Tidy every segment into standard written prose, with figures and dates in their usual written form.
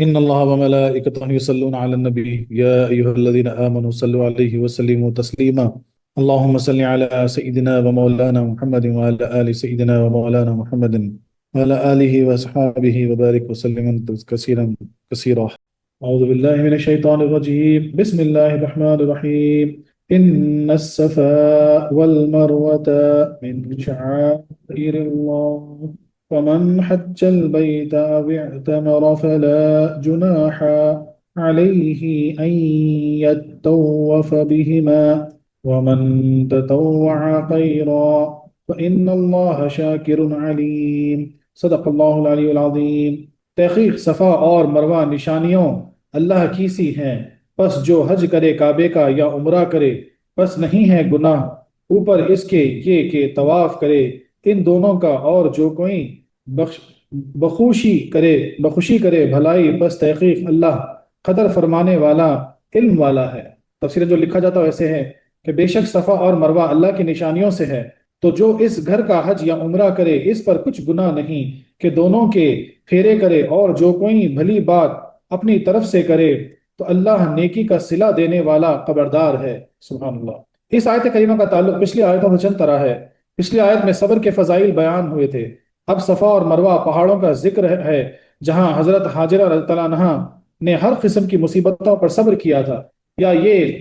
إن الله وملائكته يصلون على النبي يا أيها الذين آمنوا صلوا عليه وسلموا تسليما. اللهم صل على سيدنا ومولانا محمد وعلى آل سيدنا ومولانا محمد وعلى آله وأصحابه وبارك وسلم كثيرا كثيرا. أعوذ بالله من الشيطان الرجيم. بسم الله الرحمن الرحيم. إن الصفا والمروة من شعائر الله ومن حج البيت أو اعتمر فلا جناح عليه أن يطوف بهما ومن تطوع خيرا فإن الله شاكر عليم. صدق اللہ العلی العظیم. تحقیق صفا اور مروہ نشانیوں اللہ کی سی ہیں، پس جو حج کرے کعبے کا یا عمرہ کرے پس نہیں ہے گناہ اوپر اس کے یہ کہ طواف کرے ان دونوں کا، اور جو کوئی بخوشی کرے بھلائی، بس تحقیق اللہ قدر فرمانے والا علم والا ہے۔ تفسیر جو لکھا جاتا ہے ایسے ہے کہ بے شک صفا اور مروہ اللہ کی نشانیوں سے ہے، تو جو اس گھر کا حج یا عمرہ کرے اس پر کچھ گناہ نہیں کہ دونوں کے پھیرے کرے، اور جو کوئی بھلی بات اپنی طرف سے کرے تو اللہ نیکی کا صلہ دینے والا خبردار ہے۔ سبحان اللہ۔ اس آیت کریمہ کا تعلق پچھلی آیتوں سے چند طرح ہے۔ پچھلی آیت میں صبر کے فضائل بیان ہوئے تھے، اب صفا اور مروہ پہاڑوں کا ذکر ہے جہاں حضرت ہاجرہ رضی اللہ عنہا نے ہر قسم کی مصیبتوں پر صبر کیا تھا، یا یہ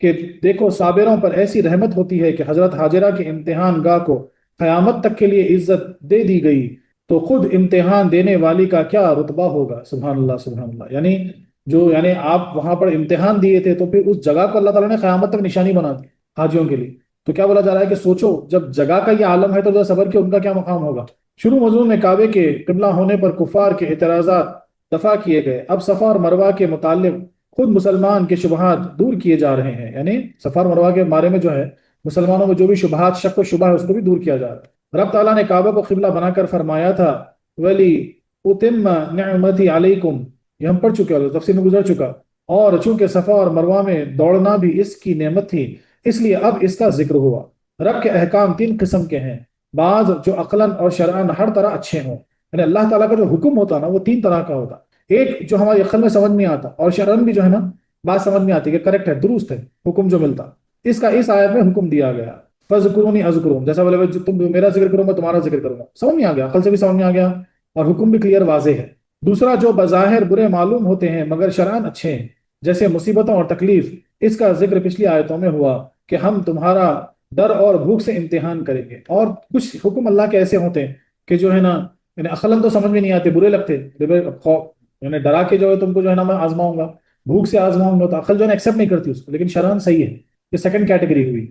کہ دیکھو صابروں پر ایسی رحمت ہوتی ہے کہ حضرت ہاجرہ کے امتحان گاہ کو قیامت تک کے لیے عزت دے دی گئی، تو خود امتحان دینے والی کا کیا رتبہ ہوگا۔ سبحان اللہ سبحان اللہ۔ یعنی آپ وہاں پر امتحان دیے تھے، تو پھر اس جگہ کو اللہ تعالیٰ نے قیامت تک نشانی بنا دی حاجیوں کے لیے۔ تو کیا بولا جا رہا ہے کہ سوچو جب جگہ کا یہ عالم ہے تو صبر کے ان کا کیا مقام ہوگا۔ شروع مضمون میں کعبے کے قبلہ ہونے پر کفار کے اعتراضات دفع کیے گئے، اب صفا اور مروہ کے متعلق خود مسلمان کے شبہات دور کیے جا رہے ہیں، یعنی صفا اور مروہ کے بارے میں جو ہے مسلمانوں میں جو بھی شبہات، شک و شبہ ہے، اس کو بھی دور کیا جا رہا ہے۔ رب تعالیٰ نے کعبہ کو قبلہ بنا کر فرمایا تھا ولی اتم نعمتی علیکم، یہ ہم پڑھ چکے ہیں، تفسیر میں گزر چکا، اور چونکہ صفا اور مروہ میں دوڑنا بھی اس کی نعمت تھی اس لیے اب اس کا ذکر ہوا۔ رب کے احکام تین قسم کے ہیں، بعض جو عقلاً اور شرعاً ہر طرح اچھے ہوں، یعنی اللہ تعالیٰ کا جو حکم ہوتا نا وہ تین طرح کا ہوتا، ایک جو ہماری عقل میں سمجھ میں آتا اور شرعاً بھی جو ہے نا بات سمجھ میں آتی کہ کریکٹ ہے، درست ہے حکم جو ملتا، اس کا اس آیت میں حکم دیا گیا فَذْكُرُونِي أَذْكُرُكُمْ، جیسا بولے تم میرا ذکر کرو میں تمہارا ذکر کروں گا، سمجھ میں آ گیا، عقل سے بھی سمجھ میں آ گیا اور حکم بھی کلیئر واضح ہے۔ دوسرا جو بظاہر برے معلوم ہوتے ہیں مگر شرعاً اچھے ہیں، جیسے مصیبتوں اور تکلیف، اس کا ذکر پچھلی آیتوں میں ہوا کہ ہم تمہارا ڈر اور بھوک سے امتحان کریں گے، اور کچھ حکم اللہ کے ایسے ہوتے ہیں کہ جو ہے نا یعنی عقلاً تو سمجھ میں نہیں آتے، برے لگتے، یعنی ڈرا کے جو ہے تم کو جو ہے نا میں آزماؤں گا، بھوک سے آزماؤں گا، تو عقل جو ہے نا ایکسیپٹ نہیں کرتی اس کو، لیکن شرعاً صحیح ہے، یہ سیکنڈ کیٹیگری ہوئی۔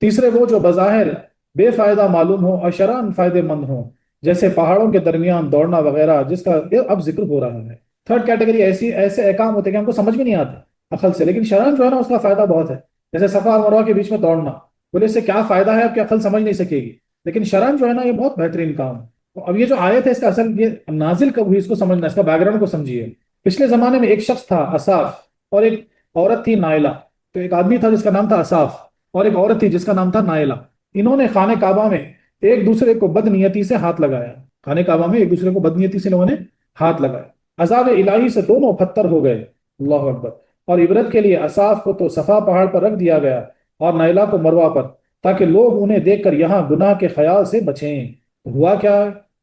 تیسرے وہ جو بظاہر بے فائدہ معلوم ہو اور شرعاً فائدے مند ہوں، جیسے پہاڑوں کے درمیان دوڑنا وغیرہ، جس کا اب ذکر ہو رہا ہے۔ تھرڈ کیٹیگری ایسے احکام ہوتے ہیں کہ ہم کو سمجھ میں نہیں آتے عقل سے، لیکن شرعاً جو ہے نا اس کا فائدہ بہت ہے، جیسے صفا اور مروہ کے بیچ میں دوڑنا، بولے اس سے کیا فائدہ ہے، آپ کی عقل سمجھ نہیں سکے گی، لیکن شرعاً جو ہے نا یہ بہت بہترین کام ہے۔ اب یہ جو آیت ہے اس کا اصل یہ نازل کب ہوئی اس کو سمجھنا، اس کا بیک گراؤنڈ کو سمجھیے۔ پچھلے زمانے میں ایک شخص تھا اصاف، اور ایک عورت تھی نائلہ، تو ایک آدمی تھا جس کا نام تھا اصاف اور ایک عورت تھی جس کا نام تھا نائلہ۔ انہوں نے خانہ کعبہ میں ایک دوسرے کو بدنیتی سے ہاتھ لگایا، خانہ کعبہ میں ایک دوسرے کو بدنیتی سے لوگوں نے ہاتھ لگایا، عذاب الہی سے دونوں پتھر ہو گئے، اللہ اکبر۔ اور عبرت کے لیے اصاف کو تو صفا پہاڑ پر رکھ دیا گیا اور نائلہ کو مروہ پر، تاکہ لوگ انہیں دیکھ کر یہاں گناہ کے خیال سے بچیں۔ ہوا کیا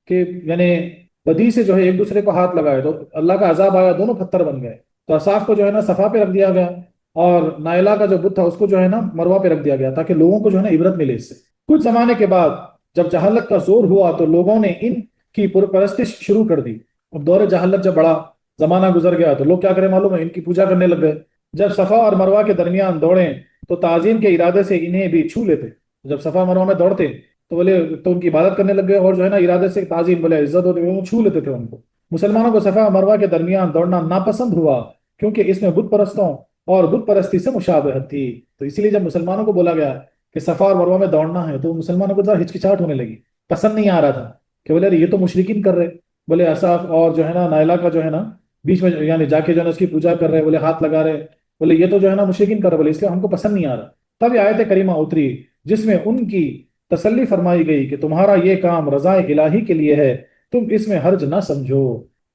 کہ یعنی بدی سے جو ہے ایک دوسرے کو ہاتھ لگائے تو اللہ کا عذاب آیا، دونوں پتھر بن گئے، تو اصاف کو جو ہے نا صفا پہ رکھ دیا گیا اور نائلہ کا جو بت تھا اس کو جو ہے نا مروہ پہ رکھ دیا گیا، تاکہ لوگوں کو جو ہے نا عبرت ملے اس سے۔ کچھ زمانے کے بعد جب جہالت کا زور ہوا تو لوگوں نے ان کی پرستش شروع کر دی۔ اب دور جہالت جب بڑا زمانہ گزر گیا تو لوگ کیا کریں معلوم ہے، ان کی پوجا کرنے لگ گئے۔ جب صفا اور مروہ کے درمیان دوڑیں تو تعظیم کے ارادے سے انہیں بھی چھو لیتے، جب صفا مروہ میں دوڑتے تو بولے تو ان کی عبادت کرنے لگ گئے، اور جو ہے نا ارادے سے تعظیم بولے عزت ہوتے وہ چھو لیتے تھے ان کو۔ مسلمانوں کو صفا اور مروہ کے درمیان دوڑنا ناپسند ہوا کیونکہ اس میں بت پرستوں اور بت پرستی سے مشابہت تھی، تو اسی لیے جب مسلمانوں کو بولا گیا کہ صفا اور مروہ میں دوڑنا ہے تو مسلمانوں کو ذرا ہچکچاہٹ ہونے لگی، پسند نہیں آ رہا تھا کہ بولے یہ تو مشرکین کر رہے، بولے اصاف اور جو ہے نا نائلہ کا جو ہے نا بیچ میں یعنی جا کے جو ہے نا اس کی پوجا کر رہے، بولے ہاتھ لگا رہے، بولے یہ تو جو ہے نا مشرکین کر رہے، بولے اس لیے ہم کو پسند نہیں آ رہا۔ تب یہ آیت کریمہ اتری جس میں ان کی تسلی فرمائی گئی کہ تمہارا یہ کام رضا الہی کے لیے ہے، تم اس میں حرج نہ سمجھو۔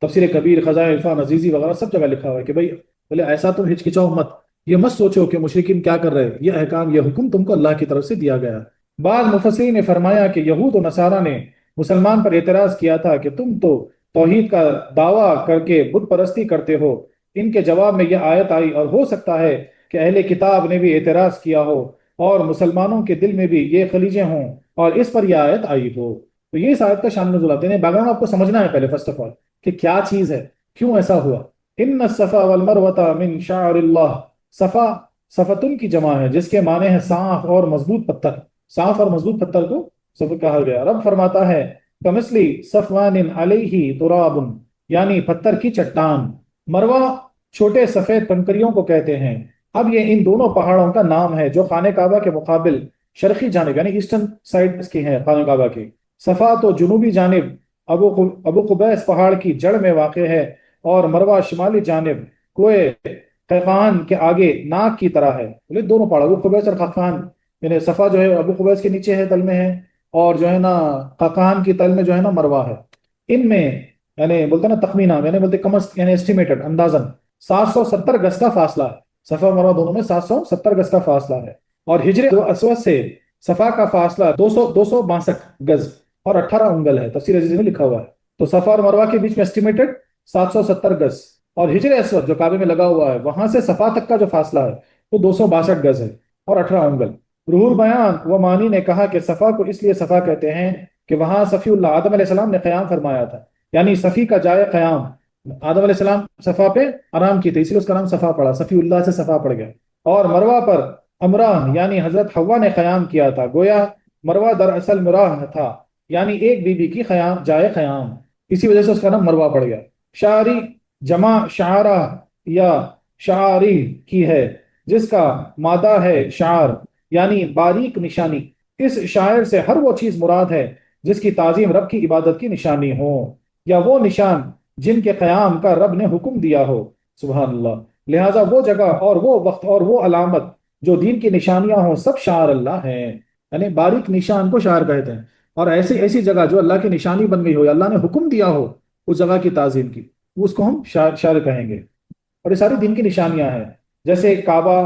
تفسیر کبیر، خزائن عرفان، عزیزی وغیرہ سب جگہ لکھا ہوا ہے کہ بھائی بولے ایسا تم ہچکچاؤ مت، یہ مت سوچو کہ مشرکین کیا کر رہے ہیں، یہ احکام یہ حکم تم کو اللہ کی طرف سے دیا گیا ہے۔ بعض مفسرین نے فرمایا کہ یہود و نصارہ نے مسلمان پر اعتراض کیا تھا کہ تم تو توحید کا دعویٰ کر کے بت پرستی کرتے ہو۔ ان کے جواب میں یہ آیت آئی، اور ہو سکتا ہے کہ اہل کتاب نے بھی اعتراض کیا ہو اور مسلمانوں کے دل میں بھی یہ خلیجیں ہوں اور اس پر یہ آیت آئی ہو۔ تو یہ اس آیت کا شان نزول آتے ہیں، بیک گراؤنڈ آپ کو سمجھنا ہے پہلے فرسٹ آف آل کہ کیا چیز ہے، کیوں ایسا ہوا۔ ان الصفا والمروہ من شعائر اللہ، صفا صفتن کی جمع ہے جس کے معنی ہے صاف اور مضبوط پتھر، صاف اور مضبوط پتھر کو صفا کہا گیا۔ رب فرماتا ہے کمثلی صفوان علیہ تراب، یعنی پتھر کی چٹان۔ مروہ چھوٹے سفید کنکریوں کو کہتے ہیں۔ اب یہ ان دونوں پہاڑوں کا نام ہے جو خانہ کعبہ کے مقابل شرقی جانب یعنی ایسٹرن سائڈ اس کی ہے خانہ کعبہ کی۔ صفا تو جنوبی جانب ابو قبیس پہاڑ کی جڑ میں واقع ہے، اور مروہ شمالی جانب کوئے قیقان کے آگے ناک کی طرح ہے۔ بولے دونوں پہاڑ ابو قبیس اور قیقان، یعنی صفا جو ہے ابو قبیس کے نیچے ہے، تل میں ہے، اور جو ہے نا قیقان کی تل میں جو ہے نا مروہ ہے۔ ان میں یعنی بولتے نا تخمینہ، یعنی بولتے کم یعنی اسٹیمیٹڈ اندازن 770 گز کا فاصلہ ہے۔ صفا اور مروہ دونوں میں 770 گز کا فاصلہ ہے، اور ہجر اسود سے صفا کا فاصلہ 262 گز اور 18 انگل ہے، تفسیر عزیزی میں لکھا ہوا ہے۔ تو صفا اور مروہ کے بیچ میں اسٹیمیٹڈ 770 گز، اور ہجر اسود جو کعبے میں لگا ہوا ہے وہاں سے صفا تک کا جو فاصلہ ہے وہ 262 گز ہے اور 18 انگل۔ روح البیان و مانی نے کہا کہ صفا کو اس لیے صفا کہتے ہیں کہ وہاں صفی اللہ آدم علیہ السلام نے قیام فرمایا تھا، یعنی صفی کا جائے قیام۔ آدم علیہ السلام صفا پہ آرام کی تھی، اس لیے اس کا نام صفا پڑا، صفی اللہ سے صفا پڑ گیا۔ اور مروہ پر امراہ یعنی حضرت حوا نے قیام کیا تھا، گویا مروہ دراصل مراہ تھا، یعنی ایک بی بی کی قیام جائے قیام، اسی وجہ سے اس کا نام مروہ پڑ گیا۔ شاعری جمع شعرہ یا شعاری کی ہے جس کا مادہ ہے شعر یعنی باریک نشانی۔ اس شاعر سے ہر وہ چیز مراد ہے جس کی تعظیم رب کی عبادت کی نشانی ہو، یا وہ نشان جن کے قیام کا رب نے حکم دیا ہو، سبحان اللہ۔ لہٰذا وہ جگہ اور وہ وقت اور وہ علامت جو دین کی نشانیاں ہوں سب شعار اللہ ہیں، یعنی باریک نشان کو شعار کہتے ہیں، اور ایسی جگہ جو اللہ کی نشانی بن گئی ہو یا اللہ نے حکم دیا ہو اس جگہ کی تعظیم کی، اس کو ہم شعر کہیں گے۔ اور یہ ساری دین کی نشانیاں ہیں، جیسے کعبہ،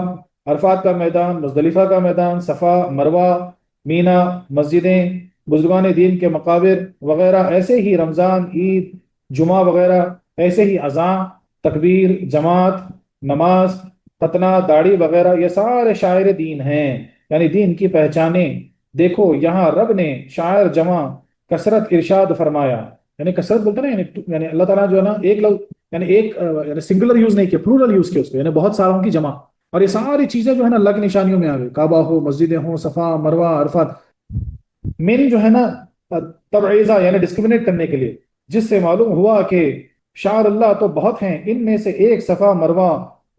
عرفات کا میدان، مزدلفہ کا میدان، صفا، مروہ، مینا، مسجدیں، بزرگان دین کے مقابر وغیرہ، ایسے ہی رمضان، عید، جمعہ وغیرہ، ایسے ہی اذان، تکبیر، جماعت، نماز، ختنہ، داڑھی وغیرہ، یہ سارے شاعر دین ہیں، یعنی دین کی پہچانیں۔ دیکھو یہاں رب نے شاعر جمع کثرت ارشاد فرمایا، یعنی کثرت بولتے نا یعنی اللہ تعالیٰ جو ہے نا ایک لفظ یعنی ایک یعنی سنگولر یوز نہیں کیا، پلورل یوز کیا اس کو، یعنی بہت ساروں کی جمع۔ اور یہ ساری چیزیں جو ہے نا اللہ کی نشانیوں میں آ گئی، کعبہ ہو، مسجدیں ہوں، صفا، مروہ، عرفات، من جو ہے نا تبعیضہ یعنی ڈسکرمنیٹ کرنے کے لیے، جس سے معلوم ہوا کہ شعر اللہ تو بہت ہیں، ان میں سے ایک صفا مروہ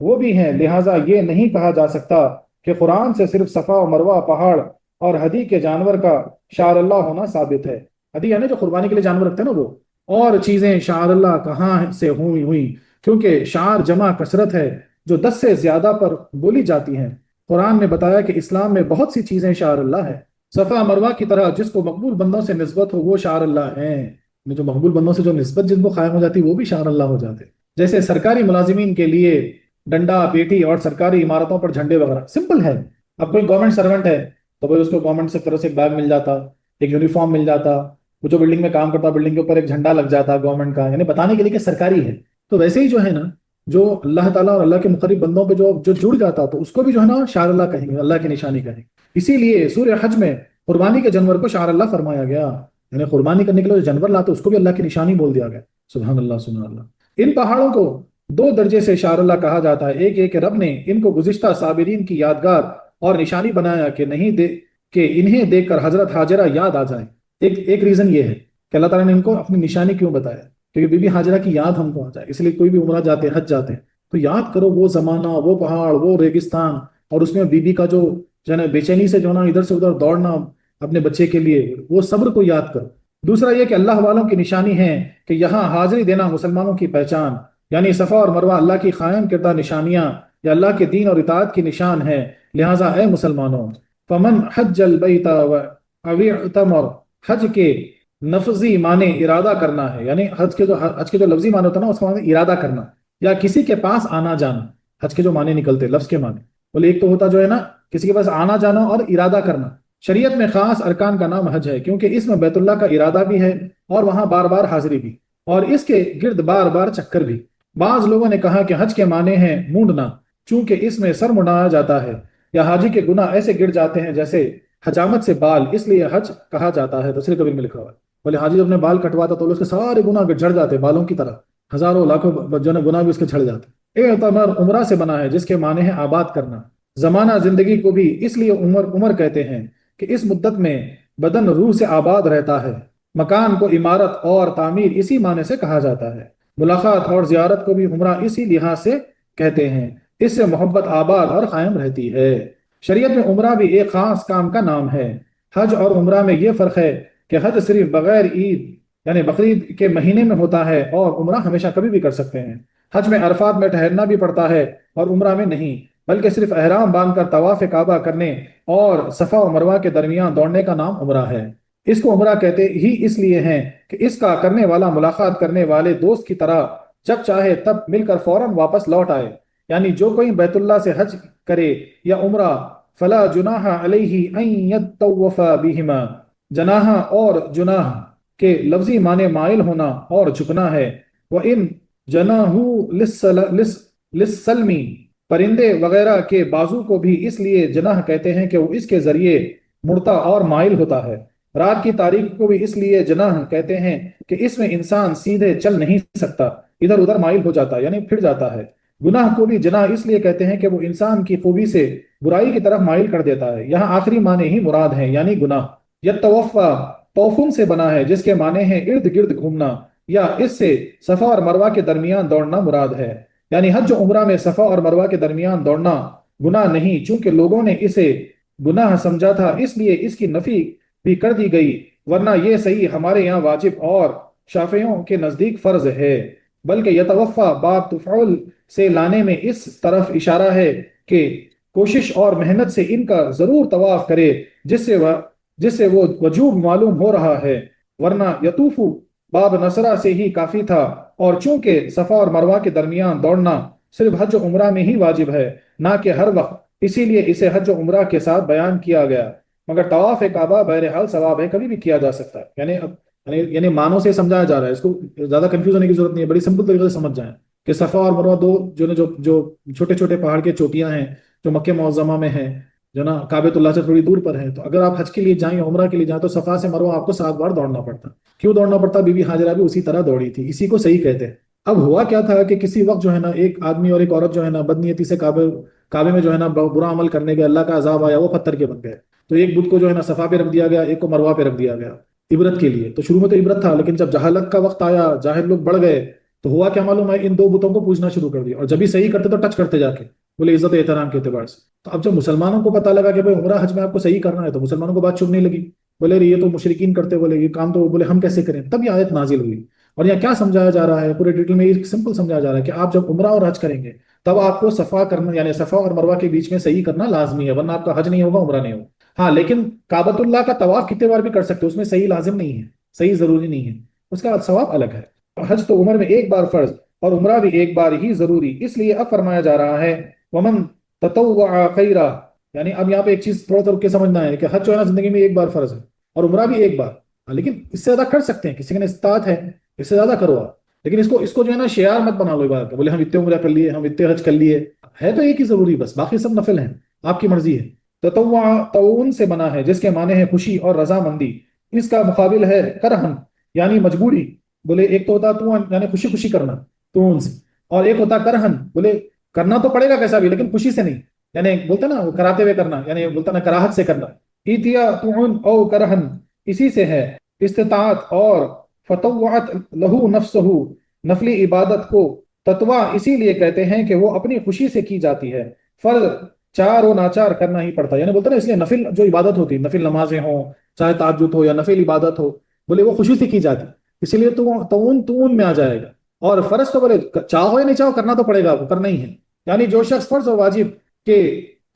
وہ بھی ہیں، لہٰذا یہ نہیں کہا جا سکتا کہ قرآن سے صرف صفا و مروہ پہاڑ اور ہدی کے جانور کا شعر اللہ ہونا ثابت ہے۔ ہدی یعنی جو قربانی کے لیے جانور رکھتے ہیں نا وہ، اور چیزیں شعر اللہ کہاں سے ہوئی، کیونکہ شعر جمع کثرت ہے جو 10 سے زیادہ پر بولی جاتی ہیں۔ قرآن نے بتایا کہ اسلام میں بہت سی چیزیں شعر اللہ ہے، صفا مروہ کی طرح جس کو مقبول بندوں سے نسبت ہو وہ شعر اللہ ہیں، جو مقبول بندوں سے جو نسبت جن کو قائم ہو جاتی وہ بھی شعر اللہ ہو جاتے، جیسے سرکاری ملازمین کے لیے ڈنڈا، پیٹی اور سرکاری عمارتوں پر جھنڈے وغیرہ، سمپل ہے۔ اب کوئی گورنمنٹ سرونٹ ہے تو بھائی اس کو گورنمنٹ سے طرف سے ایک بیگ مل جاتا، ایک یونیفارم مل جاتا، وہ جو بلڈنگ میں کام کرتا بلڈنگ کے اوپر ایک جھنڈا لگ جاتا گورنمنٹ کا، یعنی بتانے کے لیے کہ سرکاری ہے۔ تو ویسے ہی جو ہے نا جو اللہ تعالیٰ اور اللہ کے مقرب بندوں پہ جو جڑ جاتا تو اس کو بھی جو ہے نا شعر اللہ کہیں گے، اللہ کی نشانی کہیں گے۔ اسی لیے سورہ حج میں قربانی کے جانور کو شعر اللہ فرمایا گیا، یعنی قربانی کرنے کے لیے جو جانور لاتے اس کو بھی اللہ کی نشانی بول دیا گیا، سبحان اللہ سبحان اللہ۔ ان پہاڑوں کو 2 درجے سے شعر اللہ کہا جاتا ہے، ایک یہ کہ رب نے ان کو گزشتہ صابرین کی یادگار اور نشانی بنایا کہ انہیں دیکھ کر حضرت ہاجرہ یاد آ جائے۔ ایک ریزن یہ ہے کہ اللہ تعالیٰ نے ان کو اپنی نشانی کیوں بتایا، کیونکہ بی بی ہاجرہ کی یاد ہم کو آ جائے، اس لیے کوئی بھی عمرہ جاتے حج جاتے ہیں تو یاد کرو وہ زمانہ، وہ پہاڑ، وہ ریگستان، اور اس میں بی بی کا جو ہے نا بے چینی سے جو ہے نا ادھر سے ادھر دوڑنا اپنے بچے کے لیے، وہ صبر کو یاد کرو۔ دوسرا یہ کہ اللہ والوں کی نشانی ہے کہ یہاں حاضری دینا مسلمانوں کی پہچان، یعنی صفا اور مروہ اللہ کی قائم کردہ نشانیاں یا اللہ کے دین اور اطاعت کی نشان ہے، لہٰذا اے مسلمانوں، فمن حج البیت و اعتمر، حج کے نفذی معنی ارادہ کرنا ہے، یعنی حج کے جو لفظی معنی ہوتا ہے نا اس کا معنی ارادہ کرنا یا کسی کے پاس آنا جانا۔ حج کے جو معنی نکلتے لفظ کے معنی، بولے ایک تو ہوتا جو ہے نا کسی کے پاس آنا جانا اور ارادہ کرنا۔ شریعت میں خاص ارکان کا نام حج ہے کیونکہ اس میں بیت اللہ کا ارادہ بھی ہے اور وہاں بار بار حاضری بھی، اور اس کے گرد بار بار چکر بھی۔ بعض لوگوں نے کہا کہ حج کے معنی ہے مونڈنا، چونکہ اس میں سر منڈایا جاتا ہے، یا حاجی کے گناہ ایسے گر جاتے ہیں جیسے حجامت سے بال، اس لیے حج کہا جاتا ہے۔ تفسیر کبیر میں لکھا ہوا ہے، بولے حاجی جب اپنے بال کٹواتا تو اس کے سارے گناہ جھڑ جاتے بالوں کی طرح، ہزاروں لاکھوں جو ہے گناہ بھی اس کے جھڑ جاتے۔ اعتمر عمرہ سے بنا ہے جس کے معنی ہے آباد کرنا۔ زمانہ زندگی کو بھی اس لیے عمر کہتے ہیں کہ اس مدت میں بدن روح سے آباد رہتا ہے۔ مکان کو عمارت اور تعمیر اسی معنی سے کہا جاتا ہے۔ ملاقات اور زیارت کو بھی عمرہ اسی لحاظ سے کہتے ہیں، اس سے محبت آباد اور قائم رہتی ہے۔ شریعت میں عمرہ بھی ایک خاص کام کا نام ہے۔ حج اور عمرہ میں یہ فرق ہے کہ حج صرف بغیر عید یعنی بقرعید کے مہینے میں ہوتا ہے، اور عمرہ ہمیشہ کبھی بھی کر سکتے ہیں۔ حج میں عرفات میں ٹھہرنا بھی پڑتا ہے اور عمرہ میں نہیں، بلکہ صرف احرام باندھ کر طواف کعبہ کرنے اور صفا و مروہ کے درمیان دوڑنے کا نام عمرہ ہے۔ اس کو عمرہ کہتے ہی اس لیے ہیں کہ اس کا کرنے والا ملاقات کرنے والے دوست کی طرح جب چاہے تب مل کر فوراً واپس لوٹ آئے، یعنی جو کوئی بیت اللہ سے حج کرے یا عمرہ فلا جناح علیہ ان یطوف بہما۔ جناح اور جناح کے لفظی معنی مائل ہونا اور جھکنا ہے۔ وَإِن جناحوا للسلم، پرندے وغیرہ کے بازو کو بھی اس لیے جناح کہتے ہیں کہ وہ اس کے ذریعے مڑتا اور مائل ہوتا ہے۔ رات کی تاریکی کو بھی اس لیے جناح کہتے ہیں کہ اس میں انسان سیدھے چل نہیں سکتا، ادھر ادھر مائل ہو جاتا ہے یعنی پھر جاتا ہے۔ گناہ کو بھی جناح اس لیے کہتے ہیں کہ وہ انسان کی خوبی سے برائی کی طرف مائل کر دیتا ہے۔ یہاں آخری معنی ہی مراد ہے یعنی گناہ۔ یتوفا توفن سے بنا ہے جس کے معنی ہے ارد گرد گھومنا، یا اس سے صفا اور مروہ کے درمیان دوڑنا مراد ہے۔ یعنی حج و عمرہ میں صفا اور مروہ کے درمیان دوڑنا گناہ نہیں، چونکہ لوگوں نے اسے گناہ سمجھا تھا اس لیے اس کی نفی بھی کر دی گئی، ورنہ یہ صحیح ہمارے یہاں واجب اور شافعیوں کے نزدیک فرض ہے۔ بلکہ یتوفا باب تفعل سے لانے میں اس طرف اشارہ ہے کہ کوشش اور محنت سے ان کا ضرور طواف کرے، جس سے وہ وجوب معلوم ہو رہا ہے، ورنہ یطوفو باب نصرہ سے ہی کافی تھا۔ اور چونکہ صفا اور مروہ کے درمیان دوڑنا صرف حج و عمرہ میں ہی واجب ہے، نہ کہ ہر وقت، اسی لیے اسے حج و عمرہ کے ساتھ بیان کیا گیا۔ مگر طواف کعبہ بہرحال ثواب ہے، کبھی بھی کیا جا سکتا ہے۔ یعنی معنوں سے سمجھایا جا رہا ہے، اس کو زیادہ کنفیوز ہونے کی ضرورت نہیں ہے، بڑی سمپل طریقے سے سمجھ جائیں کہ صفا اور مروہ دو جو چھوٹے چھوٹے پہاڑ کے چوٹیاں ہیں جو مکہ معظمہ میں ہیں، جو نا کعبۃ اللہ سے تھوڑی دور پر ہے، تو اگر آپ حج کے لیے جائیں یا عمرہ کے لیے جائیں تو صفا سے مروہ آپ کو 7 بار دوڑنا پڑتا۔ کیوں دوڑنا پڑتا؟ بی بی ہاجرہ بھی اسی طرح دوڑی تھی، اسی کو صحیح کہتے ہیں۔ اب ہوا کیا تھا کہ کسی وقت جو ہے نا ایک آدمی اور ایک عورت جو ہے نا بدنیتی سے کعبے میں جو ہے نا برا عمل کرنے کے اللہ کا عذاب آیا، وہ پتھر کے بن گئے۔ تو ایک بت کو جو ہے نا صفا پہ رکھ دیا گیا، ایک کو مروہ پہ رکھ دیا گیا عبرت کے لیے۔ تو شروع میں تو عبرت تھا، لیکن جب جہالت کا وقت آیا، جاہل لوگ بڑھ گئے، تو ہوا کیا معلوم ہے، ان 2 بتوں کو پوجنا شروع کر دیا، اور جب بھی صحیح کرتے تو ٹچ کرتے جا کے، بولے عزت احترام کے اعتبار سے۔ تو اب جب مسلمانوں کو پتہ لگا کہ بھائی عمرہ حج میں آپ کو صحیح کرنا ہے، تو مسلمانوں کو بات چبھنے لگی، بولے یہ تو مشرکین کرتے، بولے یہ کام تو، بولے ہم کیسے کریں؟ تب یہ آیت نازل ہوئی۔ اور یہاں کیا سمجھایا جا رہا ہے پورے ڈیٹیل میں؟ یہ سمپل سمجھایا جا رہا ہے کہ آپ جب عمرہ اور حج کریں گے تب آپ کو صفا کرنا، یعنی صفا اور مروہ کے بیچ میں صحیح کرنا لازمی ہے، ورنہ آپ کا حج نہیں ہوگا، عمرہ نہیں ہوگا۔ ہاں لیکن کعبۃ اللہ کا طواف کتنے بار بھی کر سکتے، اس میں صحیح لازم نہیں ہے، صحیح ضروری نہیں ہے، اس کا ثواب الگ ہے۔ حج تو عمر میں ایک بار فرض اور عمرہ بھی ایک بار ہی ضروری، اس لیے اب فرمایا جا رہا ہے ومن تطوع خیرا، یعنی اب یہاں پہ ایک چیز تھوڑا کے سمجھنا ہے کہ حج جو ہے نا زندگی میں ایک بار فرض ہے اور عمرہ بھی ایک بار، لیکن اس سے زیادہ کر سکتے ہیں، کسی کے استطاعت ہے اس سے زیادہ کرو آپ، لیکن اس کو جو ہے نا شعار مت بنا لو عبادت کا، بولے ہم اتنے عمرہ کر لیے، ہم اتنے حج کر لیے، ہے تو ایک ہی ضروری، بس باقی سب نفل ہیں، آپ کی مرضی ہے۔ تطوع تعاون سے بنا ہے جس کے معنی ہے خوشی اور رضامندی، اس کا مقابل ہے کرہن یعنی مجبوری، بولے ایک تو ہوتا تو یعنی خوشی خوشی کرنا تو سے، اور ایک ہوتا کرہن، بولے کرنا تو پڑے گا کیسا بھی لیکن خوشی سے نہیں، یعنی بولتا نا کراتے ہوئے کرنا، یعنی بولتا نا کراہت سے کرنا۔ ایتیا تعون او کرہن اسی سے ہے استطاعت، اور فتوعت لہو نفسہ، نفلی عبادت کو تتوا اسی لیے کہتے ہیں کہ وہ اپنی خوشی سے کی جاتی ہے، فرض چار و ناچار کرنا ہی پڑتا ہے، یعنی بولتا نا اس لیے نفل جو عبادت ہوتی ہے، نفل نمازیں ہوں چاہے تہجد ہو یا نفل عبادت ہو، بولے وہ خوشی سے کی جاتی، اسی لیے تعون میں آ جائے گا۔ اور فرض تو بولے چاہو یا نہیں چاہو کرنا تو پڑے گا، وہ کرنا ہی ہے، یعنی جو شخص فرض و واجب کے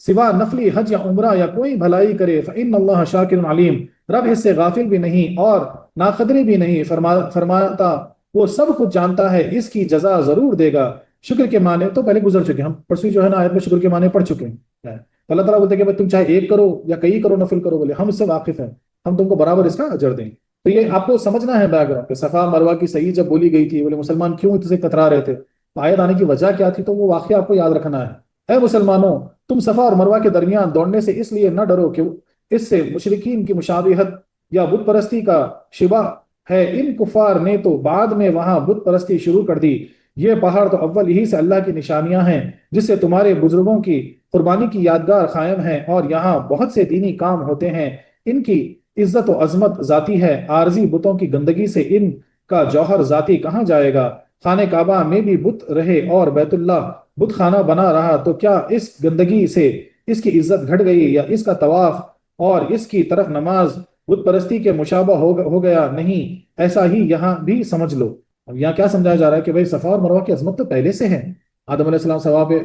سوا نفلی حج یا عمرہ یا کوئی بھلائی کرے فإن اللہ شاکر علیم، رب اس سے غافل بھی نہیں اور ناقدری بھی نہیں، فرماتا وہ سب کچھ جانتا ہے، اس کی جزا ضرور دے گا۔ شکر کے معنی تو پہلے گزر چکے ہیں، ہم پرسویں جو ہے نا آیت میں شکر کے معنی پڑھ چکے ہیں۔ تو اللہ تعالیٰ بولتے ہیں کہ بھائی تم چاہے ایک کرو یا کئی کرو نفل کرو، بولے ہم اس سے واقف ہیں، ہم تم کو برابر اس کا اجر دیں۔ تو یہ آپ کو سمجھنا ہے بیک گراؤنڈ کہ صفا مروہ کی صحیح جب بولی گئی تھی، بولے مسلمان کیوں اسے کترا رہے تھے، تو آیت آنے کی وجہ کیا تھی، تو وہ واقعہ آپ کو یاد رکھنا ہے۔ اے مسلمانوں، تم صفا اور مروہ کے درمیان دوڑنے سے اس لیے نہ ڈرو کہ اس سے مشرکین کی مشابہت یا بت پرستی کا شبہ ہے۔ ان کفار نے تو بعد میں وہاں بت پرستی شروع کر دی۔ یہ پہاڑ تو اول یہی سے اللہ کی نشانیاں ہیں جس سے تمہارے بزرگوں کی قربانی کی یادگار قائم ہے، اور یہاں بہت سے دینی کام ہوتے ہیں۔ ان کی عزت و عظمت ذاتی ہے، عارضی بتوں کی گندگی سے ان کا جوہر ذاتی کہاں جائے گا؟ خانہ کعبہ میں بھی بت رہے اور بیت اللہ بت خانہ بنا رہا، تو کیا اس گندگی سے اس کی عزت گھٹ گئی، یا اس کا طواف اور اس کی طرف نماز بت پرستی کے مشابہ ہو گیا؟ نہیں، ایسا ہی یہاں بھی سمجھ لو۔ اب یہاں کیا سمجھایا جا رہا ہے کہ بھائی صفا اور مروہ کی عظمت تو پہلے سے ہے۔ آدم علیہ السلام صفا پہ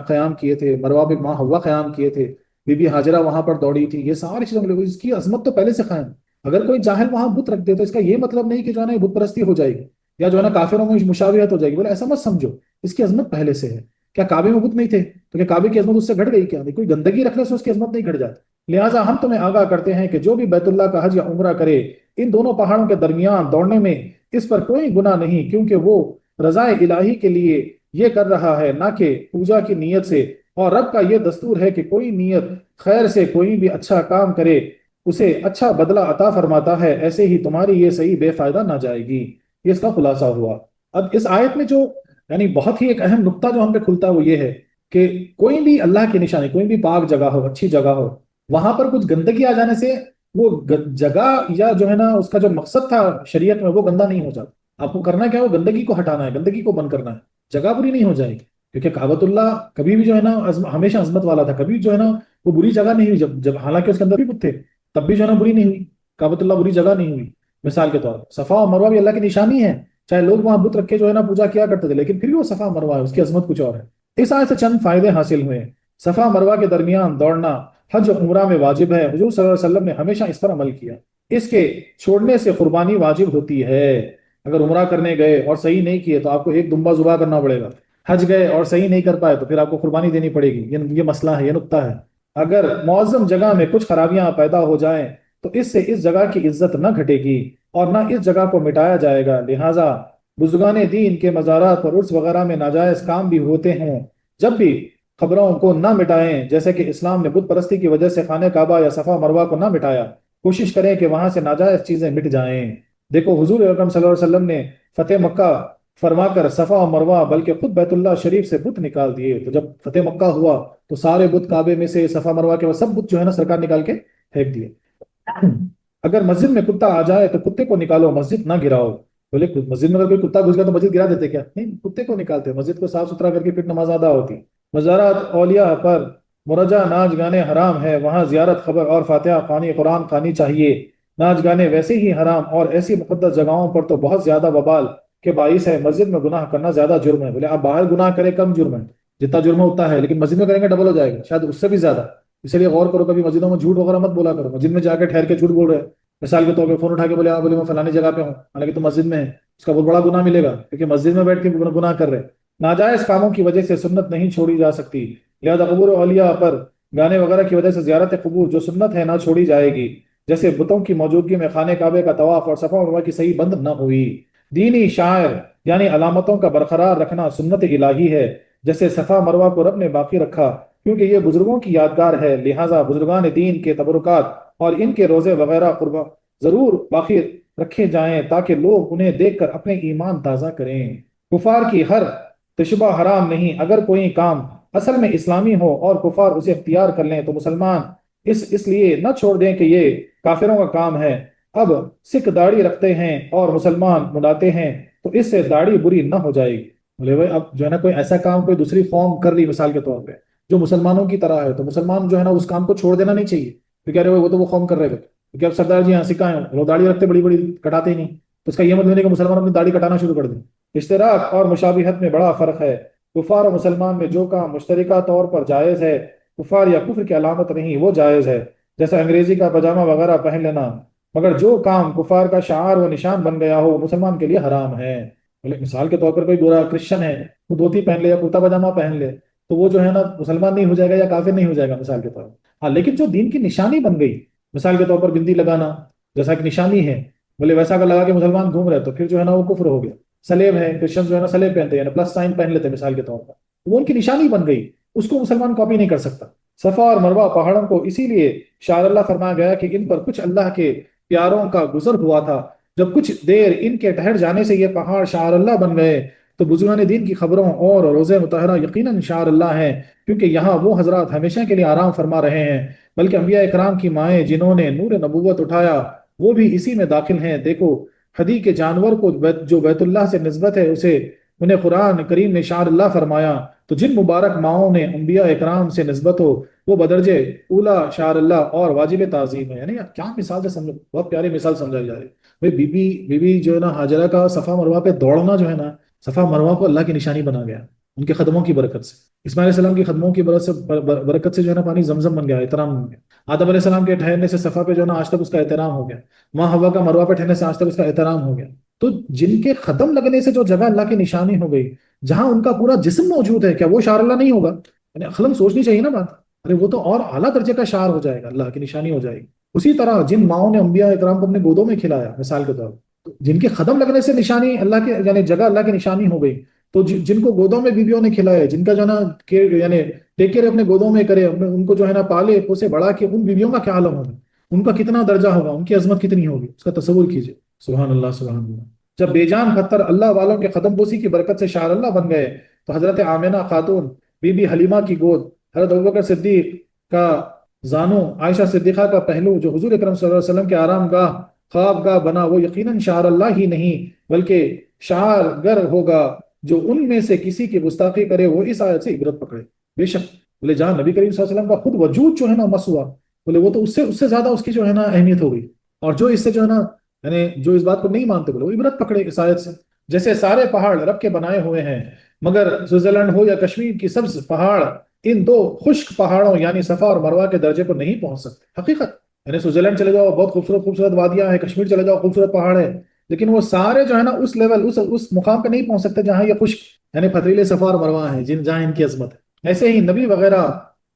قیام کیے تھے، مروہ پہ ماں حوا قیام کیے تھے، بی بی ہاجرہ وہاں پر دوڑی تھی، یہ ساری چیزیں ملے، اس کی عظمت تو پہلے سے قائم۔ اگر کوئی جاہل وہاں بت رکھ دے تو اس کا یہ مطلب نہیں کہ جو ہے نا بت پرستی ہو جائے گی یا جو ہے نا کافروں میں مشابہت ہو جائے گی، بولے ایسا مت سمجھو، اس کی عظمت پہلے سے ہے۔ کیا کعبے میں بت نہیں تھے تو کیا کعبے کی عظمت اس سے گھٹ گئی؟ کیا کوئی گندگی رکھنے سے اس کی عظمت نہیں گھٹ جاتی؟ لہٰذا ہم تمہیں آگاہ کرتے ہیں کہ جو بھی بیت اللہ کا حج یا عمرہ کرے، ان دونوں پہاڑوں کے درمیان دوڑنے میں اس پر کوئی گناہ نہیں، کیونکہ وہ رضا الہی کے لیے یہ کر رہا ہے، نہ کہ پوجا کی نیت سے۔ اور رب کا یہ دستور ہے کہ کوئی نیت خیر سے کوئی بھی اچھا کام کرے اسے اچھا بدلہ عطا فرماتا ہے، ایسے ہی تمہاری یہ صحیح بے فائدہ نہ جائے گی۔ یہ اس کا خلاصہ ہوا۔ اب اس آیت میں جو یعنی بہت ہی ایک اہم نقطہ جو ہم پہ کھلتا ہے وہ یہ ہے کہ کوئی بھی اللہ کی نشانی، کوئی بھی پاک جگہ ہو، اچھی جگہ ہو، وہاں پر کچھ گندگی آ جانے سے وہ جگہ یا جو ہے نا اس کا جو مقصد تھا شریعت میں وہ گندا نہیں ہو جاتا۔ آپ کو کرنا کیا ہے، وہ گندگی کو ہٹانا ہے، گندگی کو بند کرنا ہے، جگہ بری نہیں ہو جائے گی۔ کیونکہ کعبۃ اللہ کبھی بھی جو ہے نا ہمیشہ عظمت والا تھا، کبھی جو ہے نا وہ بری جگہ نہیں ہوئی، جب حالانکہ اس کے اندر بھی بت تھے تب بھی جو ہے نا بری نہیں ہوئی، کعبۃ اللہ بری جگہ نہیں ہوئی۔ مثال کے طور پر صفا اور مروہ بھی اللہ کی نشانی ہے، چاہے لوگ وہاں بت رکھ کے جو ہے نا پوجا کیا کرتے تھے، لیکن پھر بھی وہ صفا مروہ ہے، اس کی عظمت کچھ اور ہے۔ اس آیت سے چند فائدے حاصل ہوئے۔ صفا مروہ کے درمیان دوڑنا حج و عمرہ میں واجب ہے، حضور صلی اللہ علیہ وسلم نے ہمیشہ اس پر عمل کیا۔ اس کے چھوڑنے سے قربانی واجب ہوتی ہے۔ اگر عمرہ کرنے گئے اور صحیح نہیں کیے تو آپ کو ایک دمبا ذبح کرنا پڑے گا، حج گئے اور صحیح نہیں کر پائے تو پھر آپ کو قربانی دینی پڑے گی۔ یہ مسئلہ ہے، یہ نقطہ ہے۔ اگر معظم جگہ میں کچھ خرابیاں پیدا ہو جائیں تو اس سے اس جگہ کی عزت نہ گھٹے گی اور نہ اس جگہ کو مٹایا جائے گا۔ لہٰذا بزرگان دین کے مزارات اور عرس وغیرہ میں ناجائز کام بھی ہوتے ہوں، جب بھی خبروں کو نہ مٹائیں، جیسے کہ اسلام نے بت پرستی کی وجہ سے خانہ کعبہ یا صفا مروہ کو نہ مٹایا، کوشش کریں کہ وہاں سے ناجائز چیزیں مٹ جائیں۔ دیکھو حضور اکرم صلی اللہ علیہ وسلم نے فتح مکہ فرما کر صفا و مروہ بلکہ خود بیت اللہ شریف سے بت نکال دیے۔ تو جب فتح مکہ ہوا تو سارے بت کعبے میں سے صفا مروہ کے سب بت جو ہے نا سرکار نکال کے پھینک دیے۔ اگر مسجد میں کتا آ جائے تو کتے کو نکالو، مسجد نہ گراؤ۔ بولے مسجد میں اگر کوئی کتا گھس گیا تو مسجد گرا دیتے کیا؟ نہیں، کتے کو نکالتے، مسجد کو صاف ستھرا کر کے پھر نماز ادا ہوتی۔ مزارات اولیاء پر مرجع ناچ گانے حرام ہے، وہاں زیارت خبر اور فاتحہ خوانی قرآن خوانی چاہیے۔ ناچ گانے ویسے ہی حرام اور ایسی مقدس جگہوں پر تو بہت زیادہ وبال کے باعث ہے۔ مسجد میں گناہ کرنا زیادہ جرم ہے۔ بولے آپ باہر گناہ کریں کم جرم ہے، جتنا جرم ہوتا ہے، لیکن مسجد میں کریں گے ڈبل ہو جائے گا، شاید اس سے بھی زیادہ۔ اس لیے غور کرو، کبھی مسجدوں میں جھوٹ وغیرہ مت بولا کرو، مسجد میں جا کے ٹھہر کے جھوٹ بول رہے ہیں، مثال کے طور پہ فون اٹھا کے بولے ہاں بولے میں فلانی جگہ پہ ہوں، حالانکہ تو مسجد میں ہے، اس کا بہت بڑا گناہ ملے گا، کیونکہ مسجد میں بیٹھ کے گناہ کر رہے۔ ناجائز کاموں کی وجہ سے سنت نہیں چھوڑی جا سکتی، لہذا قبور اولیاء پر گانے وغیرہ کی وجہ سے زیارت قبور جو سنت ہے نہ چھوڑی جائے گی، جیسے بتوں کی موجودگی میں خانہ کعبے کا طواف اور صفا اور مروہ کی صحیح بند نہ ہوئی۔ دینی شاعر یعنی علامتوں کا برقرار رکھنا سنت الہی ہے، جیسے صفا مروہ کو رب نے باقی رکھا کیونکہ یہ بزرگوں کی یادگار ہے، لہٰذا بزرگان دین کے تبرکات اور ان کے روزے وغیرہ قربا ضرور باقی رکھے جائیں تاکہ لوگ انہیں دیکھ کر اپنے ایمان تازہ کریں۔ کفار کی ہر تشبہ حرام نہیں، اگر کوئی کام اصل میں اسلامی ہو اور کفار اسے اختیار کر لیں تو مسلمان اس لیے نہ چھوڑ دیں کہ یہ کافروں کا کام ہے۔ اب سکھ داڑھی رکھتے ہیں اور مسلمان مناتے ہیں تو اس سے داڑھی بری نہ ہو جائے گی۔ بولے بھائی اب جو ہے نا کوئی ایسا کام کوئی دوسری قوم کر رہی مثال کے طور پہ جو مسلمانوں کی طرح ہے تو مسلمان جو ہے نا اس کام کو چھوڑ دینا نہیں چاہیے، تو کہہ رہے وہ تو وہ قوم کر رہے گا، کیونکہ اب سردار جی یہاں سکھا ہیں وہ داڑھی رکھتے بڑی بڑی کٹاتے ہی نہیں، تو اس کا یہ مطلب نہیں کہ مسلمان اپنی داڑھی کٹانا شروع کر دیں۔ اشتراک اور مشابہت میں بڑا فرق ہے، کفار اور مسلمان میں جو کام مشترکہ طور پر جائز ہے، کفار یا کفر کی علامت نہیں، وہ جائز ہے، جیسے انگریزی کا پاجامہ وغیرہ پہن لینا، مگر جو کام کفار کا شعار و نشان بن گیا ہو وہ مسلمان کے لیے حرام ہے۔ مثال کے طور پر کوئی برا کرسچن ہے، وہ دھوتی پہن لے یا کرتا پاجامہ پہن لے تو وہ جو ہے نا مسلمان نہیں ہو جائے گا یا کافر نہیں ہو جائے گا مثال کے طور پر۔ ہاں لیکن جو دین کی نشانی بن گئی، مثال کے طور پر بندی لگانا جیسا کہ نشانی ہے، ویسا اگر لگا کے مسلمان گھوم رہے تو پھر جو ہے نا وہ کفر ہو گیا۔ سلیب ہے، کرسچن جو ہے نا سلیب پہنتے ہیں، پلس سائن پہن لیتے ہیں مثال کے طور پر، وہ ان کی نشانی بن گئی، اس کو مسلمان کاپی نہیں کر سکتا۔ صفا اور مروہ پہاڑوں کو اسی لیے شاء اللہ فرمایا گیا کہ ان پر کچھ اللہ کے پیاروں کا گزر ہوا تھا، جب کچھ دیر ان کے ٹھہر جانے سے یہ پہاڑ شعار اللہ بن گئے تو بزرگان دین کی خبروں اور روزے مطہرہ یقیناً شعار اللہ ہیں، کیونکہ یہاں وہ حضرات ہمیشہ کے لیے آرام فرما رہے ہیں، بلکہ انبیاء اکرام کی مائیں جنہوں نے نور نبوت اٹھایا وہ بھی اسی میں داخل ہیں۔ دیکھو ہدی کے جانور کو جو بیت اللہ سے نسبت ہے اسے انہیں قرآن کریم نے شعار اللہ فرمایا، تو جن مبارک ماؤں نے انبیاء اکرام سے نسبت ہو وہ بدرجے اولا شعار اللہ اور واجب تعظیم ہے۔ یعنی کیا مثال سے سمجھو، بہت پیاری مثال سمجھائی جا رہی ہے۔ بھائی بی بی جو ہے نا ہاجرہ کا صفا مروہ پہ دوڑنا جو ہے نا، صفا مروہ کو اللہ کی نشانی بنا گیا ان کے قدموں کی برکت سے۔ اسماعیل علیہ السلام کی قدموں کی برکت سے جو ہے نا پانی زمزم بن گیا، احترام بن گیا۔ آدم علیہ السلام کے ٹھہرنے سے صفا پہ جو ہے نا آج تک اس کا احترام ہو گیا۔ ماں حوا کا مروہ پہ ٹھہرنے سے آج تک اس کا احترام ہو گیا۔ تو جن کے قدم لگنے سے جو جگہ اللہ کی نشانی ہو گئی، جہاں ان کا پورا جسم موجود ہے، کیا وہ شعار اللہ نہیں ہوگا؟ یعنی عقلاً سوچنی چاہیے نا بات، ارے وہ تو اور اعلیٰ درجے کا شعار ہو جائے گا، اللہ کی نشانی ہو جائے گی۔ اسی طرح جن ماؤں نے انبیاء اکرام کو اپنے گودوں میں کھلایا مثال کے طور پر، جن کے قدم لگنے سے نشانی اللہ کے یعنی جگہ اللہ کی نشانی ہو گئی، تو جن کو گودوں میں بیویوں نے کھلایا، جن کا جو ہے نا یعنی ٹیک کیئر اپنے گودوں میں کرے، ان کو جو ہے نا پالے پوسے بڑا کے، ان بیویوں کا کیا عالم ہوگا، ان کا کتنا درجہ ہوگا، ان کی عظمت کتنی ہوگی، اس کا تصور کیجئے۔ سبحان اللہ سبحان اللہ۔ جب بے جان پتھر اللہ والوں کے قدم بوسی کی برکت سے شعار اللہ بن گئے تو حضرت آمنہ خاتون، بی بی حلیمہ کی گود، حضرت ابوبکر صدیق کا زانو، عائشہ صدیقہ کا پہلو، جو حضور اکرم صلی اللہ علیہ وسلم کے آرام گاہ خواب گاہ بنا، وہ یقیناً شعار اللہ ہی نہیں بلکہ شعار گر ہوگا۔ جو ان میں سے کسی کی گستاخی کرے وہ اس آیت سے عبرت پکڑے۔ بے شک بولے جہاں نبی کریم صلی اللہ علیہ وسلم کا خود وجود جو ہے نا مس ہوا، بولے وہ تو اس سے زیادہ اس کی جو ہے نا اہمیت ہو گئی، اور جو اس سے جو ہے نا یعنی جو اس بات کو نہیں مانتے بولے وہ عبرت پکڑے اس آیت سے۔ جیسے سارے پہاڑ رب کے بنائے ہوئے ہیں، مگر سوئٹزرلینڈ ہو یا کشمیر کی سبز پہاڑ ان دو خشک پہاڑوں یعنی صفا اور مروہ کے درجے پر نہیں پہنچ سکتے۔ حقیقت یعنی سوئٹزرلینڈ چلے جاؤ بہت خوبصورت خوبصورت وادیاں ہیں، کشمیر چلے جاؤ خوبصورت پہاڑ ہے، لیکن وہ سارے جو ہے نا اس لیول اس مقام پہ نہیں پہنچ سکتے جہاں یہ خشک یعنی پتھریلے صفا اور مروہ ہیں، جہاں ان کی عظمت ہے۔ ایسے ہی نبی وغیرہ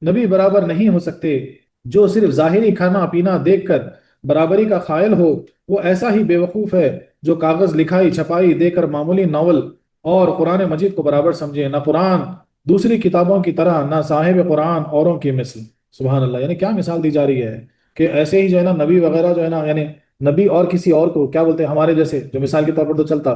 نبی برابر نہیں ہو سکتے۔ جو صرف ظاہری کھانا پینا دیکھ کر برابری کا قائل ہو وہ ایسا ہی بے وقوف ہے جو کاغذ لکھائی چھپائی دے کر معمولی ناول اور قرآن مجید کو برابر سمجھے۔ نہ قرآن دوسری کتابوں کی طرح، نہ صاحب قرآن اوروں کی مثل۔ سبحان اللہ۔ یعنی کیا مثال دی جا رہی ہے کہ ایسے ہی جو ہے نا نبی وغیرہ جو ہے نا یعنی نبی اور کسی اور کو کیا بولتے ہیں، ہمارے جیسے جو مثال کے طور پر تو چلتا،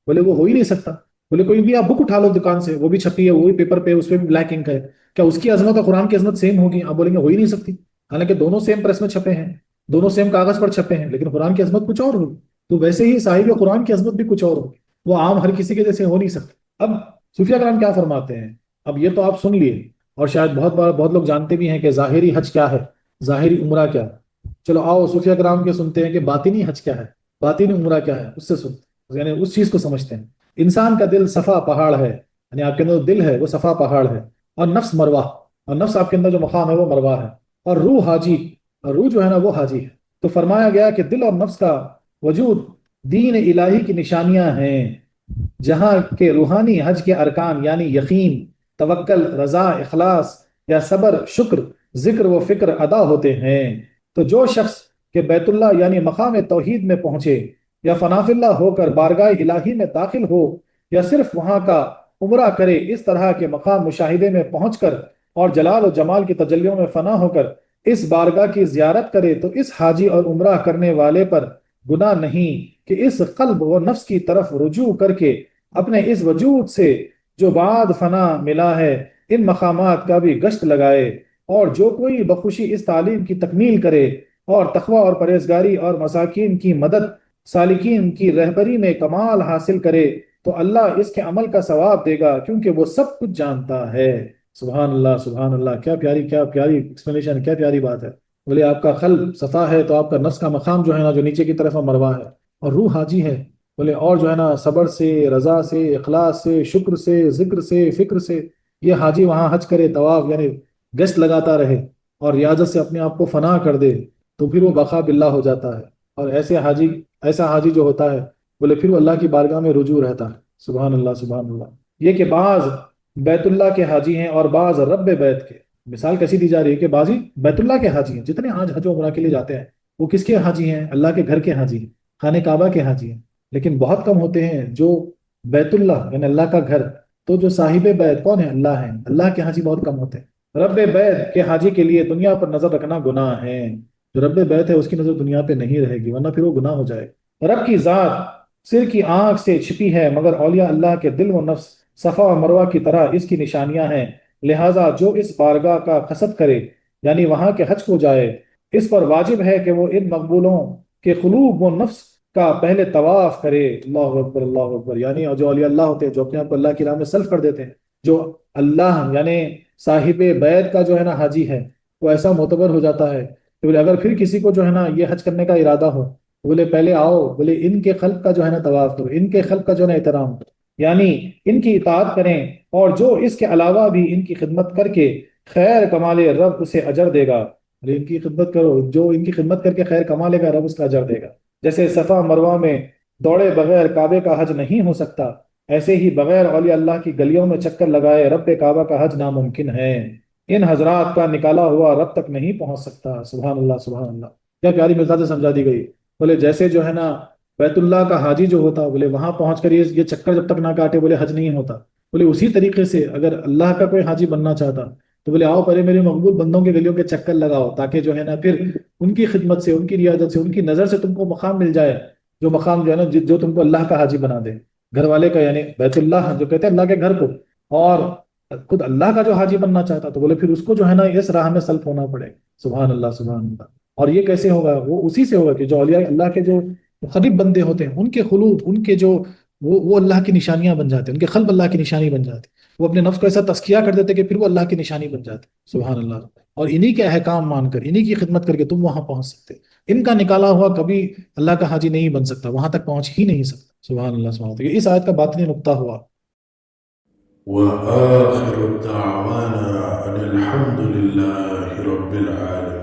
بولے وہ ہو ہی نہیں سکتا۔ بولے کوئی بھی آپ بک اٹھا لو دکان سے، وہ بھی چھپی ہے، وہی پیپر پہ، اس پہ بھی بلیک انک ہے، کیا اس کی عظمت اور قرآن کی عظمت سیم ہوگی؟ آپ بولیں گے ہو ہی نہیں سکتی، حالانکہ دونوں سیم پریس میں چھپے ہیں، دونوں سیم کاغذ پر چھپے ہیں، لیکن قرآن کی عظمت کچھ اور ہوگی۔ تو ویسے ہی صاحب قرآن کی عظمت بھی کچھ اور ہوگی، وہ عام ہر کسی کے جیسے ہو نہیں سکتے۔ اب صوفیہ کرام کیا فرماتے ہیں، اب یہ تو آپ سن لیے، اور شاید بہت لوگ جانتے بھی ہیں کہ ظاہری حج کیا ہے، ظاہری عمرہ کیا ہے۔ چلو آؤ صوفیہ کرام کے سنتے ہیں کہ باطنی حج کیا ہے، باطنی عمرہ کیا ہے، اس سے سن یعنی اس چیز کو سمجھتے ہیں۔ انسان کا دل صفا پہاڑ ہے، یعنی آپ کے اندر جو دل ہے وہ صفا پہاڑ ہے، اور نفس مروہ، اور نفس آپ کے اندر جو مقام ہے وہ مروہ ہے، اور روح حاجی، اور روح جو ہے نا وہ حاجی ہے۔ تو فرمایا گیا کہ دل اور نفس کا وجود دین الہی کی نشانیاں ہیں، جہاں کے روحانی حج کے ارکان یعنی یقین، توکل، رضا، اخلاص یا صبر، شکر، ذکر و فکر ادا ہوتے ہیں۔ تو جو شخص کہ بیت اللہ یعنی مقام توحید میں پہنچے، یا فناف اللہ ہو کر بارگاہ الہی میں داخل ہو، یا صرف وہاں کا عمرہ کرے، اس طرح کے مقام مشاہدے میں پہنچ کر اور جلال و جمال کی تجلیوں میں فنا ہو کر اس بارگاہ کی زیارت کرے، تو اس حاجی اور عمرہ کرنے والے پر گناہ نہیں کہ اس قلب و نفس کی طرف رجوع کر کے اپنے اس وجود سے جو بعد فنا ملا ہے ان مقامات کا بھی گشت لگائے۔ اور جو کوئی بخوشی اس تعلیم کی تکمیل کرے اور تقوی اور پرہیزگاری اور مساکین کی مدد، سالکین کی رہبری میں کمال حاصل کرے، تو اللہ اس کے عمل کا ثواب دے گا، کیونکہ وہ سب کچھ جانتا ہے۔ سبحان اللہ سبحان اللہ، کیا پیاری ایکسپلینیشن، کیا پیاری بات ہے۔ بولے آپ کا قلب صفا ہے تو آپ کا نفس کا مقام جو ہے نا جو نیچے کی طرف مروہ ہے، اور روح حاجی ہے۔ بولے اور جو ہے نا صبر سے، رضا سے، اخلاص سے، شکر سے، ذکر سے، فکر سے یہ حاجی وہاں حج کرے، طواف یعنی گشت لگاتا رہے اور ریاضت سے اپنے آپ کو فنا کر دے، تو پھر وہ بقا باللہ ہو جاتا ہے۔ اور ایسا حاجی جو ہوتا ہے بولے پھر وہ اللہ کی بارگاہ میں رجوع رہتا ہے. سبحان اللہ سبحان اللہ. یہ کہ بعض بیت اللہ کے حاجی ہیں اور بعض رب بیت کے. مثال کیسی دی جا رہی ہے کہ بعضی بیت اللہ کے حاجی ہیں. جتنے آج حج و عمرہ کے لیے جاتے ہیں وہ کس کے حاجی ہیں؟ اللہ کے گھر کے حاجی ہیں، خانہ کعبہ کے حاجی ہیں. لیکن بہت کم ہوتے ہیں جو بیت اللہ یعنی اللہ کا گھر. تو جو صاحب بیت کون ہے؟ اللہ ہیں. اللہ کے حاجی بہت کم ہوتے ہیں. رب بیت کے حاجی کے لیے دنیا پر نظر رکھنا گناہ ہے. جو رب بیت ہے اس کی نظر دنیا پہ نہیں رہے گی، ورنہ پھر وہ گناہ ہو جائے. رب کی ذات سر کی آنکھ سے چھپی ہے، مگر اولیاء اللہ کے دل و نفس صفا و مروہ کی طرح اس کی نشانیاں ہیں. لہٰذا جو اس بارگاہ کا قصد کرے یعنی وہاں کے حج کو جائے، اس پر واجب ہے کہ وہ ان مقبولوں کے قلوب و نفس کا پہلے طواف کرے. اللہ اکبر اللہ اکبر. یعنی جو اولیاء اللہ ہوتے ہیں جو اپنے آپ کو اللہ کی راہ میں سلف کر دیتے ہیں، جو اللہ یعنی صاحب بیت کا جو ہے نا حاجی ہے، وہ ایسا معتبر ہو جاتا ہے کہ بولے اگر پھر کسی کو جو ہے نا یہ حج کرنے کا ارادہ ہو، بولے پہلے آؤ، بولے ان کے خلق کا جو ہے نا طواف کرو، ان کے خلق کا جو ہے نا احترام کرو، یعنی ان کی اطاعت کریں. اور جو اس کے علاوہ بھی ان کی خدمت کر کے خیر کما لے، رب اسے اجر دے گا. ان کی خدمت کرو، جو ان کی خدمت کر کے خیر کما لے گا رب اس کا اجر دے گا. جیسے صفا مروہ میں دوڑے بغیر کعبے کا حج نہیں ہو سکتا، ایسے ہی بغیر اولیاء اللہ کی گلیوں میں چکر لگائے رب کعبہ کا حج ناممکن ہے. ان حضرات کا نکالا ہوا رب تک نہیں پہنچ سکتا. سبحان اللہ سبحان اللہ. کیا پیاری مثال سے سمجھا دی گئی. بولے جیسے جو ہے نا بیت اللہ کا حاجی جو ہوتا بولے وہاں پہنچ کر یہ چکر جب تک نہ کاٹے بولے حج نہیں ہوتا. بولے اسی طریقے سے اگر اللہ کا کوئی حاجی بننا چاہتا تو بولے آؤ پہلے میرے مقبول بندوں کے گلیوں کے چکر لگاؤ، تاکہ جو ہے نا پھر ان کی خدمت سے، ان کی ریاضت سے، ان کی نظر سے تم کو مقام مل جائے، جو مقام جو ہے نا جو تم کو اللہ کا حاجی بنا دے. گھر والے کا یعنی بیت اللہ جو کہتے ہیں اللہ کے گھر کو. اور خود اللہ کا جو حاجی بننا چاہتا تو بولے پھر اس کو جو ہے نا اس راہ میں سلف ہونا پڑے. سبحان اللہ سبحان اللہ. اور یہ کیسے ہوگا؟ وہ اسی سے ہوگا کہ جو اولیاء اللہ کے جو قریب بندے ہوتے ہیں ان کے خلوط، ان کے جو وہ اللہ کی نشانیاں بن جاتے ہیں، ان کے قلب اللہ کی نشانی بن جاتے ہیں. وہ اپنے نفس کو ایسا تزکیہ کر دیتے کہ پھر وہ اللہ کی نشانی بن جاتے. سبحان اللہ. اور انہی کے احکام مان کر، انہی کی خدمت کر کے تم وہاں پہنچ سکتے. ان کا نکالا ہوا کبھی اللہ کا حاجی نہیں بن سکتا، وہاں تک پہنچ ہی نہیں سکتا. سبحان اللہ سبحان اللہ. اس آیت کا باطنی نقطہ ہوا. وآخر دعوانا أن الحمد لله رب العالمين.